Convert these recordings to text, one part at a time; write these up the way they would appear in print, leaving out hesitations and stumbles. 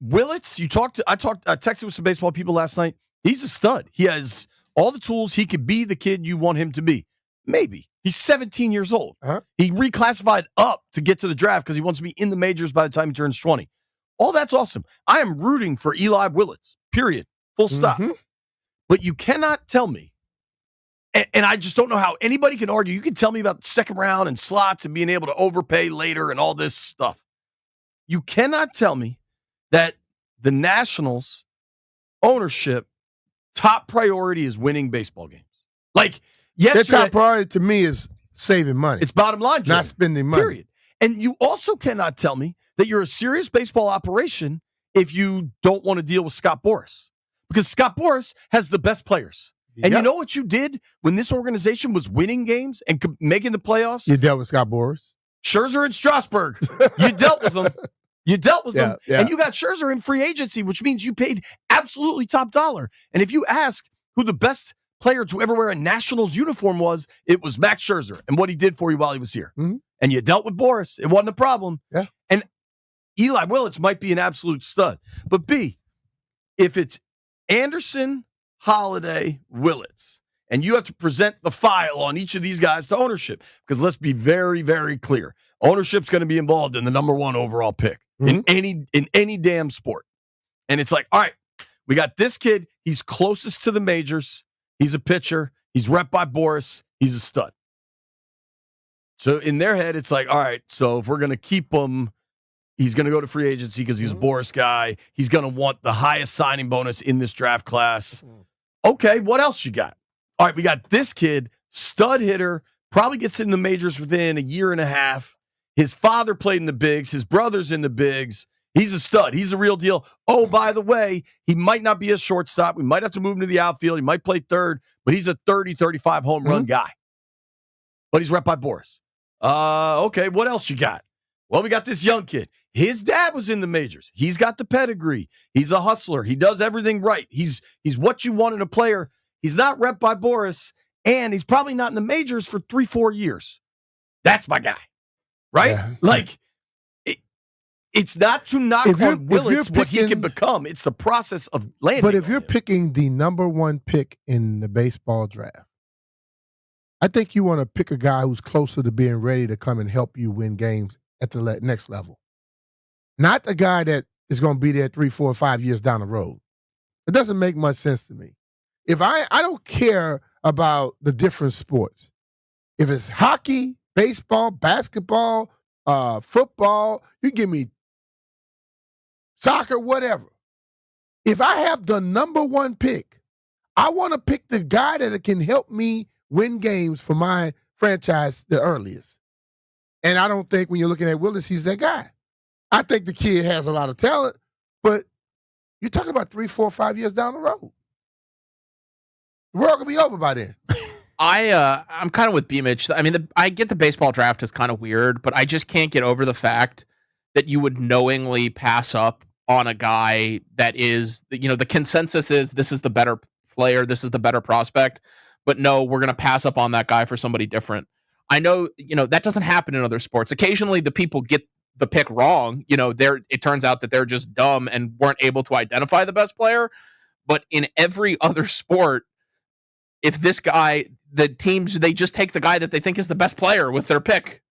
Willits, I texted with some baseball people last night. He's a stud. He has all the tools. He could be the kid you want him to be. Maybe. He's 17 years old. Uh-huh. He reclassified up to get to the draft because he wants to be in the majors by the time he turns 20. All that's awesome. I am rooting for Eli Willits, period. Full stop. Mm-hmm. But you cannot tell me, and I just don't know how anybody can argue. You can tell me about second round and slots and being able to overpay later and all this stuff. You cannot tell me that the Nationals ownership top priority is winning baseball games. Like, yesterday, their top priority to me is saving money. It's bottom line, not spending money. Period. And you also cannot tell me that you're a serious baseball operation if you don't want to deal with Scott Boras. Because Scott Boras has the best players. And you know what you did when this organization was winning games and making the playoffs? You dealt with Scott Boras. Scherzer and Strasburg. You dealt with them. You dealt with them. Yeah. And you got Scherzer in free agency, which means you paid absolutely top dollar. And if you ask who the best player to ever wear a Nationals uniform was, it was Max Scherzer and what he did for you while he was here. Mm-hmm. And you dealt with Boras. It wasn't a problem. Yeah. And Eli Willits might be an absolute stud. But B, if it's Anderson, Holliday, Willits, and you have to present the file on each of these guys to ownership, because let's be very, very clear. Ownership's going to be involved in the number one overall pick in any damn sport. And it's like, all right, we got this kid. He's closest to the majors. He's a pitcher. He's rep by Boras. He's a stud. So in their head, it's like, all right, so if we're going to keep him, he's going to go to free agency because he's a Boras guy. He's going to want the highest signing bonus in this draft class. Okay, what else you got? All right, we got this kid, stud hitter, probably gets in the majors within a year and a half. His father played in the bigs. His brother's in the bigs. He's a stud. He's a real deal. Oh, by the way, he might not be a shortstop. We might have to move him to the outfield. He might play third, but he's a 30, 35 home run guy. But he's rep by Boras. Okay, what else you got? Well, we got this young kid. His dad was in the majors. He's got the pedigree. He's a hustler. He does everything right. He's what you want in a player. He's not rep by Boras, and he's probably not in the majors for 3-4 years. That's my guy, right? Yeah. Like, it's not to knock on Willits what he can become. It's the process of landing. But if you're picking the number one pick in the baseball draft, I think you want to pick a guy who's closer to being ready to come and help you win games at the next level. Not the guy that is going to be there 3, 4, 5 years down the road. It doesn't make much sense to me. If I don't care about the different sports. If it's hockey, baseball, basketball, football, you give me soccer, whatever. If I have the number one pick, I want to pick the guy that can help me win games for my franchise the earliest. And I don't think when you're looking at Willis, he's that guy. I think the kid has a lot of talent, but you're talking about 3, 4, 5 years down the road. The world will be over by then. I'm kind of with BMitch. I mean, I get the baseball draft is kind of weird, but I just can't get over the fact that you would knowingly pass up on a guy that is, the consensus is this is the better player, this is the better prospect, but no, we're going to pass up on that guy for somebody different. I know, that doesn't happen in other sports. Occasionally the people get the pick wrong. It turns out that they're just dumb and weren't able to identify the best player. But in every other sport, if this guy, the teams, they just take the guy that they think is the best player with their pick.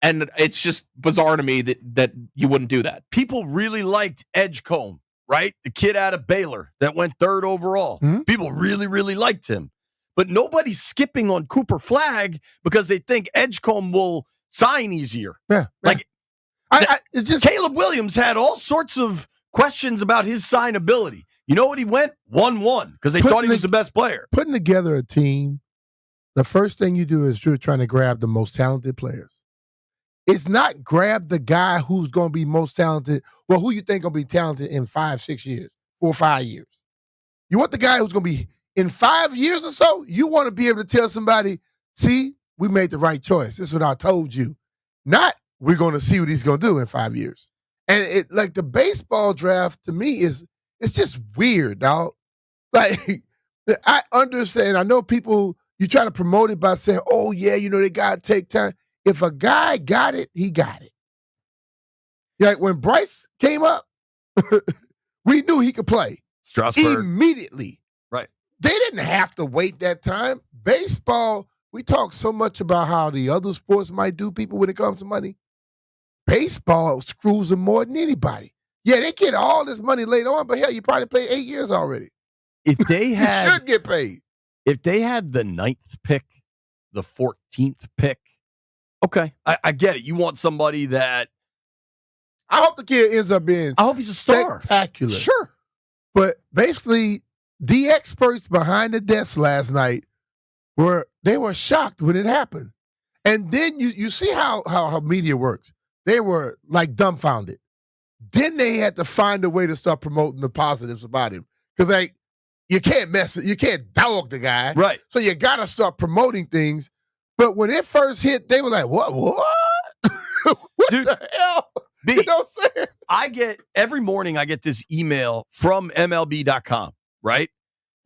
And it's just bizarre to me that you wouldn't do that. People really liked Edgecombe, right? The kid out of Baylor that went third overall. Mm-hmm. People really, really liked him. But nobody's skipping on Cooper Flagg because they think Edgecombe will sign easier. Yeah. It's just Caleb Williams had all sorts of questions about his signability. You know what he went? 1-1 because they thought he was the best player. Putting together a team, the first thing you do is you're trying to grab the most talented players. It's not grab the guy who's going to be most talented. Well, who you think going to be talented in 5, 6 years, 4 or 5 years. You want the guy who's going to be in 5 years or so. You want to be able to tell somebody, see, we made the right choice. This is what I told you. Not we're going to see what he's going to do in 5 years. And it like the baseball draft to me it's just weird, dog. Like I understand. I know people, you try to promote it by saying, oh yeah, they got to take time. If a guy got it, he got it. Like when Bryce came up, We knew he could play Strasburg. immediately. Right. They didn't have to wait that time. Baseball, we talk so much about how the other sports might do people when it comes to money. Baseball screws them more than anybody. Yeah, they get all this money later on, but hell, you probably played 8 years already. If they You had should get paid. If they had the 9th pick, the 14th pick, okay, I get it. You want somebody that I hope the kid ends up being I hope he's a star. spectacular. Sure. But basically, the experts behind the desk last night were shocked when it happened. And then you see how media works. They were like dumbfounded. Then they had to find a way to start promoting the positives about him. Because like you can't you can't dog the guy. Right. So you gotta start promoting things. But when it first hit, they were like, what? What Dude, the hell? B, You know what I'm saying? every morning I get this email from MLB.com, right?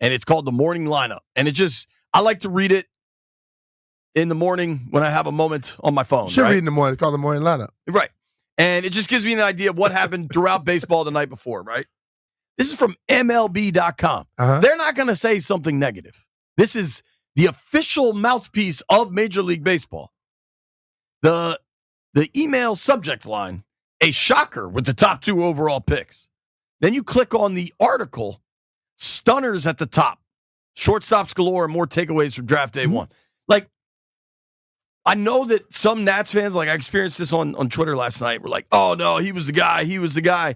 And it's called the morning lineup. And I like to read it in the morning when I have a moment on my phone. Should right? read in the morning. It's called the morning lineup. Right. And it just gives me an idea of what happened throughout baseball the night before, right? This is from MLB.com. Uh-huh. They're not going to say something negative. This is the official mouthpiece of Major League Baseball. The email subject line, a shocker with the top 2 overall picks. Then you click on the article, stunners at the top, shortstops galore, and more takeaways from draft day 1. Like, I know that some Nats fans, like I experienced this on Twitter last night, were like, oh, no, he was the guy.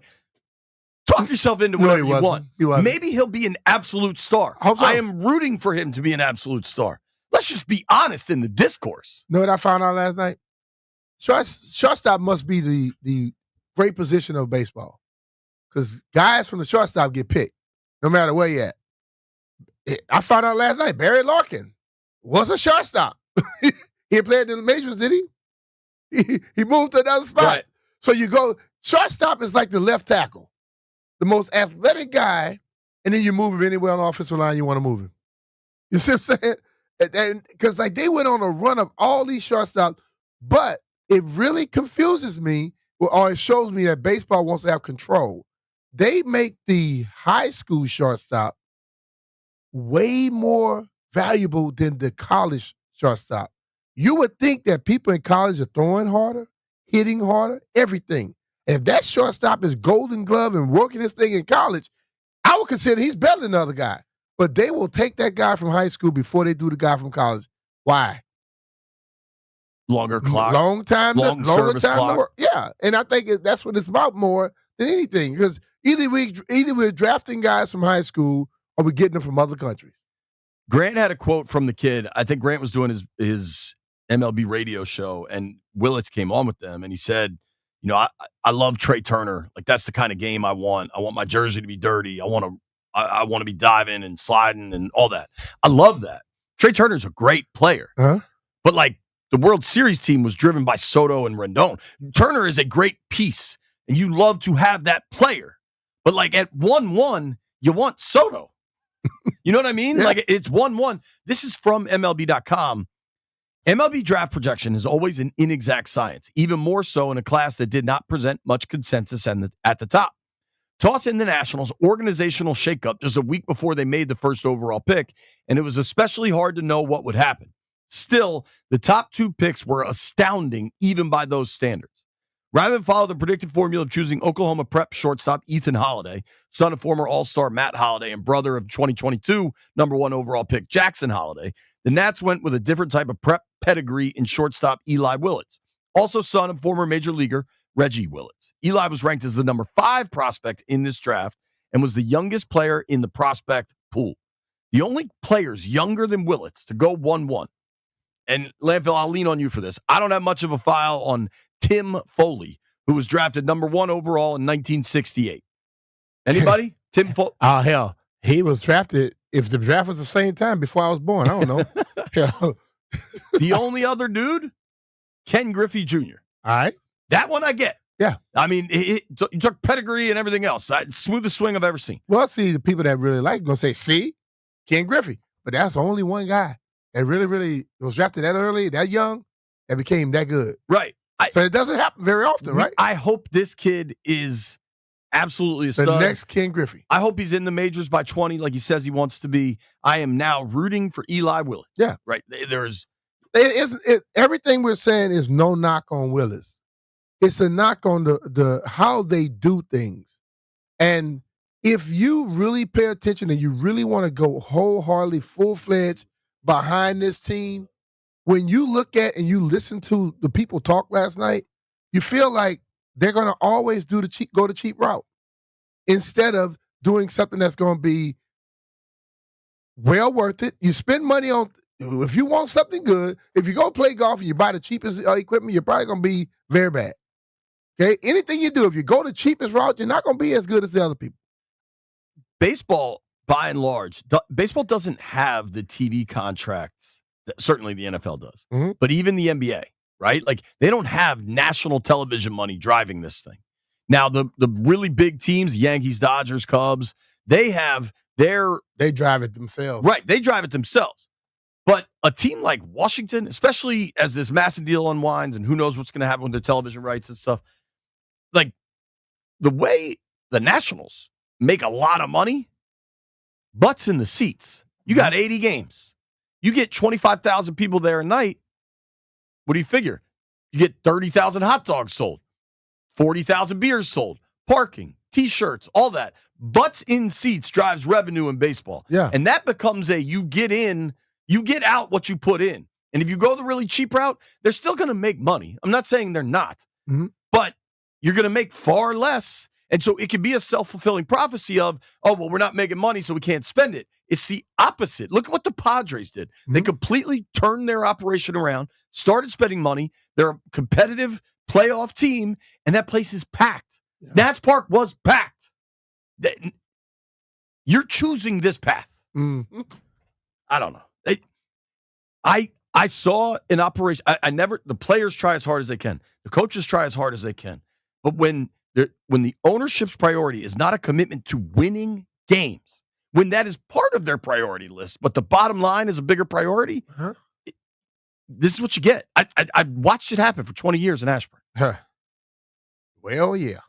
Talk yourself into whatever you want. He wasn't. Maybe he'll be an absolute star. Hope so. I am rooting for him to be an absolute star. Let's just be honest in the discourse. You know what I found out last night? Shortstop must be the great position of baseball. Because guys from the shortstop get picked, no matter where you at. I found out last night, Barry Larkin was a shortstop. He played in the majors, did he? He moved to another spot. Right. So you go, shortstop is like the left tackle, the most athletic guy, and then you move him anywhere on the offensive line you want to move him. You see what I'm saying? Because like they went on a run of all these shortstops, but it really confuses me, or it shows me that baseball wants to have control. They make the high school shortstop way more valuable than the college shortstop. You would think that people in college are throwing harder, hitting harder, everything. And if that shortstop is Golden Glove and working this thing in college, I would consider he's better than the other guy. But they will take that guy from high school before they do the guy from college. Why? Longer clock. Longer time service to clock. work. Yeah. And I think that's what it's about more than anything. Because either we're drafting guys from high school or we're getting them from other countries. Grant had a quote from the kid. I think Grant was doing his MLB radio show, and Willits came on with them, and he said, you know, I love Trey Turner. Like, that's the kind of game I want. I want my jersey to be dirty. I want to be diving and sliding and all that. I love that. Trey Turner's a great player. Uh-huh. But, like, the World Series team was driven by Soto and Rendon. Turner is a great piece, and you love to have that player. But, like, at 1-1, you want Soto. You know what I mean? Yeah. Like, it's 1-1. This is from MLB.com. MLB draft projection is always an inexact science, even more so in a class that did not present much consensus at the top. Toss in the Nationals' organizational shakeup just a week before they made the first overall pick, and it was especially hard to know what would happen. Still, the top 2 picks were astounding, even by those standards. Rather than follow the predicted formula of choosing Oklahoma prep shortstop Ethan Holliday, son of former All-Star Matt Holliday and brother of 2022 number 1 overall pick Jackson Holliday, the Nats went with a different type of prep pedigree in shortstop Eli Willits, also son of former major leaguer Reggie Willits. Eli was ranked as the number 5 prospect in this draft and was the youngest player in the prospect pool. The only players younger than Willits to go 1-1. And Landfill, I'll lean on you for this. I don't have much of a file on Tim Foley, who was drafted number 1 overall in 1968. Anybody? Tim Foley? Oh, hell. He was drafted, if the draft was the same time before I was born, I don't know. Hell. The only other dude? Ken Griffey Jr. All right. That one I get. Yeah. I mean, you took pedigree and everything else. Smoothest swing I've ever seen. Well, see, the people that really like going to say, see, Ken Griffey. But that's only one guy that really was drafted that early, that young, that became that good. Right. So it doesn't happen very often, right? I hope this kid is absolutely a The stud. next Ken Griffey. I hope he's in the majors by 20, like he says he wants to be. I am now rooting for Eli Willits. Yeah. Right. There's everything we're saying is no knock on Willis. It's a knock on the how they do things. And if you really pay attention and you really want to go wholeheartedly, full-fledged behind this team, when you look at and you listen to the people talk last night, you feel like they're going to always go the cheap route instead of doing something that's going to be well worth it. You spend money on, if you want something good, if you go play golf and you buy the cheapest equipment, you're probably going to be very bad. Okay? Anything you do, if you go the cheapest route, you're not going to be as good as the other people. baseball, by and large, baseball doesn't have the TV contracts that certainly the NFL does, but even the NBA, right? Like they don't have national television money driving this thing. Now, the really big teams, Yankees, Dodgers, Cubs, they drive it themselves. Right, they drive it themselves. But a team like Washington, especially as this massive deal unwinds and who knows what's going to happen with their television rights and stuff, like the way the Nationals make a lot of money, butts in the seats. You got 80 games. You get 25,000 people there a night. What do you figure? You get 30,000 hot dogs sold, 40,000 beers sold, parking, T-shirts, all that. Butts in seats drives revenue in baseball. Yeah. And that becomes you get in, you get out what you put in. And if you go the really cheap route, they're still going to make money. I'm not saying they're not, but you're going to make far less. And so it can be a self-fulfilling prophecy of, oh, well, we're not making money, so we can't spend it. It's the opposite. Look at what the Padres did. They completely turned their operation around, started spending money. They're a competitive playoff team, and that place is packed. Yeah. Nats Park was packed. You're choosing this path. I don't know. I saw an operation. The players try as hard as they can. The coaches try as hard as they can. But when the ownership's priority is not a commitment to winning games, when that is part of their priority list, but the bottom line is a bigger priority, this is what you get. I watched it happen for 20 years in Ashburn. Well, yeah.